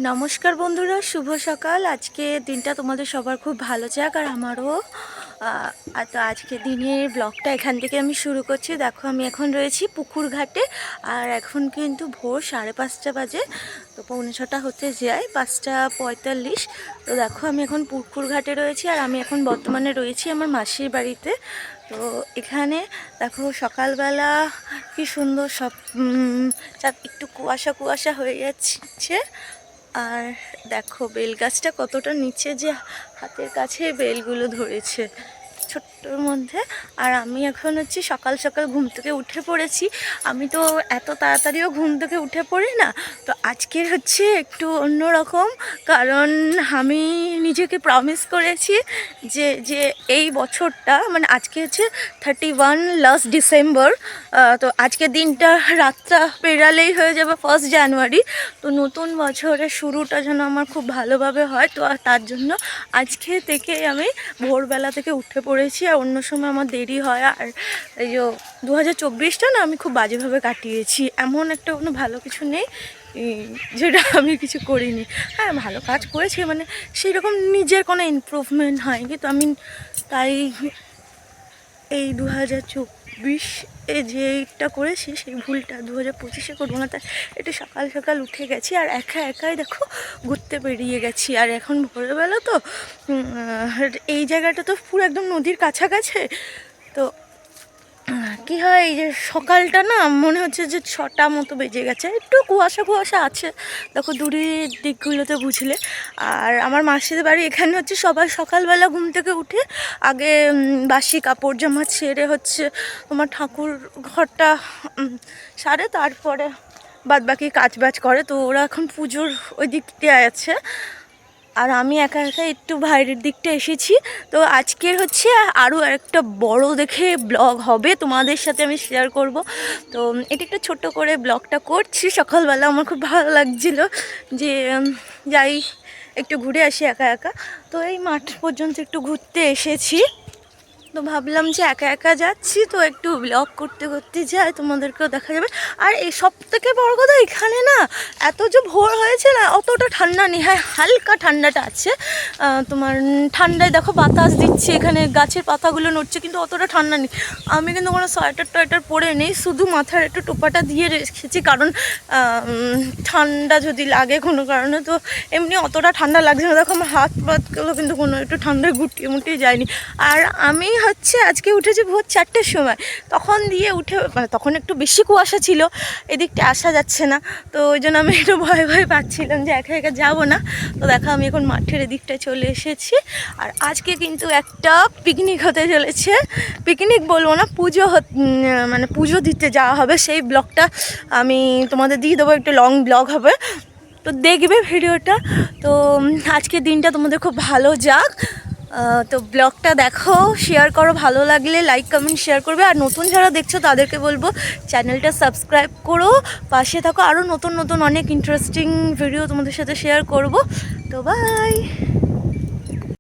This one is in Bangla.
নমস্কার বন্ধুরা, শুভ সকাল। আজকে দিনটা তোমাদের সবার খুব ভালো যাক আর আমারও। তো আজকে দিনের ব্লগটা এখান থেকে আমি শুরু করছি। দেখো আমি এখন রয়েছি পুকুর ঘাটে আর এখন কিন্তু ভোর 5:30 বাজে। তো 5:45 হতে যায়, 5:45। তো দেখো আমি এখন পুকুর ঘাটে রয়েছি আর আমি এখন বর্তমানে রয়েছি আমার মাসির বাড়িতে। তো এখানে দেখো সকালবেলা কি সুন্দর সব একটু কুয়াশা কুয়াশা হয়ে যাচ্ছে। আর দেখো বেল গাছটা কতটা নিচে, যে হাতের কাছে বেলগুলো ধরেছে ছোট্টর মধ্যে। আর আমি এখন সকাল সকাল ঘুম থেকে উঠে পড়েছি। আমি তো এত তাড়াতাড়িও ঘুম থেকে উঠে পড়ি না। তো আজকের একটু অন্যরকম, কারণ আমি নিজেকে প্রমিস করেছি যে যে এই বছরটা মানে আজকে 31 লাস্ট ডিসেম্বর। তো আজকের দিনটা রাতটা পেরালেই হয়ে যাবে 1 জানুয়ারি। তো নতুন বছরের শুরুটা যেন আমার খুব ভালোভাবে হয়। তো তার জন্য আজকে থেকে আমি ভোরবেলা থেকে উঠে পড়েছি। আর অন্য সময় আমার দেরি হয়। আর এই যে 2024টা না আমি খুব বাজেভাবে কাটিয়েছি। এমন একটা কোনো ভালো কিছু নেই যেটা আমি কিছু করিনি। হ্যাঁ, ভালো কাজ করেছি, মানে সেই রকম নিজের কোনো ইমপ্রুভমেন্ট হয়নি। তো আমি তাই এই 2024 যেইটা করেছি সেই ভুলটা 2025-এ করবো না। তাই একটু সকাল সকাল উঠে গেছি আর একাই দেখো ঘুরতে বেরিয়ে গেছি। আর এখন ভোরবেলা তো এই জায়গাটা তো পুরো একদম নদীর কাছাকাছি। তো কি হয়, এই যে সকালটা না মনে হচ্ছে যে 6টা মতো বেজে গেছে। একটু কুয়াশা কুয়াশা আছে দেখো দূরের দিকগুলোতে বুঝলে। আর আমার মাসির বাড়ি এখানে সবাই সকালবেলা ঘুম থেকে উঠে আগে বাসি কাপড় জামা ছেড়ে তোমার ঠাকুর ঘরটা সারে, তারপরে বাদ বাকি কাজ বাজ করে। তো ওরা এখন পুজোর ওই দিকটায় আছে আর আমি একা একটু বাইরের দিকটা এসেছি। তো আজকের আরও একটা বড় দেখে ব্লগ হবে, তোমাদের সাথে আমি শেয়ার করব। তো এটা একটা ছোট করে ব্লগটা করছি সকালবেলা। আমার খুব ভালো লাগছিলো যে যাই একটু ঘুরে আসি একা। তো এই মাঠ পর্যন্ত একটু ঘুরতে এসেছি। তো ভাবলাম যে একা যাচ্ছি, তো একটু ব্লগ করতে করতে যাই, তোমাদেরকেও দেখা যাবে। আর এই সব থেকে বড় কথা, এখানে না এত যে ভোর হয়েছে না অতটা ঠান্ডা নেই। হ্যাঁ, হালকা ঠান্ডাটা আছে। তোমার ঠান্ডায় দেখো বাতাস দিচ্ছে, এখানে গাছের পাতাগুলো নড়ছে, কিন্তু অতটা ঠান্ডা নেই। আমি কিন্তু কোনো সোয়েটার পরে নেই, শুধু মাথার একটু টোপাটা দিয়ে রেখেছি, কারণ ঠান্ডা যদি লাগে কোনো কারণে। তো এমনি অতটা ঠান্ডা লাগছে না। দেখো আমার হাত পাতগুলো কিন্তু কোনো একটু ঠান্ডায় মুটিয়ে যায়নি। আর আমি আজকে উঠেছি ভোর 4টের সময়। তখন দিয়ে উঠে মানে তখন একটু বেশি কুয়াশা ছিল, এদিকটা আসা যাচ্ছে না। তো ওই জন্য আমি একটু ভয় পাচ্ছিলাম যে একা যাবো না। তো দেখো আমি এখন মাঠের এদিকটায় চলে এসেছি। আর আজকে কিন্তু একটা পিকনিক হতে চলেছে। পিকনিক বলবো না, মানে পুজো দিতে যাওয়া হবে। সেই ব্লগটা আমি তোমাদের দিয়ে দেবো, একটু লং ব্লগ হবে, তো দেখবে ভিডিওটা। তো আজকের দিনটা তোমাদের খুব ভালো যাক। তো ব্লগটা দেখো, শেয়ার করো, ভালো লাগলে লাইক কমেন্ট শেয়ার করবে। আর নতুন যারা দেখছো তাদেরকে বলবো চ্যানেলটা সাবস্ক্রাইব করো, পাশে থাকো। আরও নতুন অনেক ইন্টারেস্টিং ভিডিও তোমাদের সাথে শেয়ার করব। তো বাই।